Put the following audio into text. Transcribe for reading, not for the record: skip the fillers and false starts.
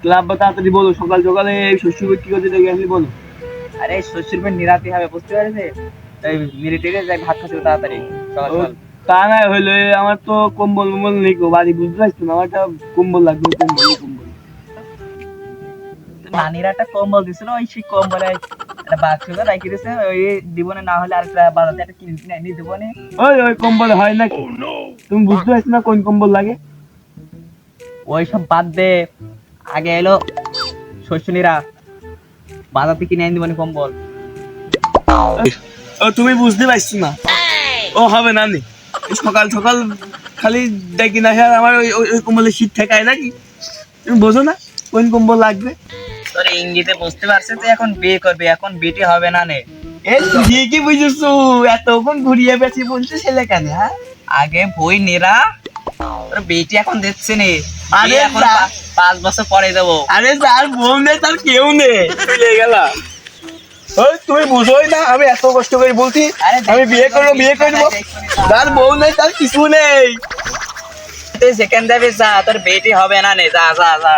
Club বা তাড়াতাড়ি বলো, সকাল সকালে শস্য বিক্রি করতে ডেকে আসলি বলো। আরে শ্বশুর বাড়ি নিরাতে হবে, বুঝতে পারছে? এই মিলিটারি যাই ভাত খাচ্ছে তাড়াতাড়ি সকাল ও সকাল। তা না হইলে আমার তো কম্বল মম্বল নেই গো বাড়ি, বুঝতে পারছো না? আমার একটা কম্বল লাগবে, কম্বল কম্বল। নানিরা একটা কম্বল দিছিল, ওই সেই কম্বলে একটা বাক্স করে রেখে দিয়েছে, ওই দিবনে না হলে আরেকটা বাজারে একটা কিনে কিনে এনে দিবনে। ওই ওই কম্বল হয় নাকি? তুমি বুঝতে পারছো না কোন কম্বল লাগে? ওই সব বাদ দে, আগে এলো শ্বশুনিরা, বাজার থেকে কিনে এনে দিবনে কম্বল। ও তুমি বুঝতে পারছো না, ও হবে না নি। এই সকাল সকাল খালি ডেকে না আর আমার ওই ওই ওই কম্বলে শীত ঠেকায় নাকি? তুমি বোঝো না কোন কম্বল লাগবে? তোর ইঙ্গিতে বুঝতে পারছিস যে এখন বিয়ে করবি, এখন বিটি হবে না নে। এই তুই কি বুঝেছো? এতক্ষণ ঘুরিয়ে বেড়াচ্ছি বলছো ছেলে কেন? হ্যাঁ আগে বই নেরা, তোর বিটি এখন দিচ্ছে নে। আরে বিয়ে এখন যা। 5 বছর পরে দেবো। আরে যার বউ নেই তার কেউ নেই, চলে গেলা। ওই তুমি বুঝোই না, আমি এত কষ্ট করে বলছি আরে আমি বিয়ে করবো বিয়ে দেখো না, করবো। দেখো না, যার বউ নেই তার কিছু নেই। তুই সেকেন্ড যাবি, যা, তোর বিটি হবে না নে, যা যা যা।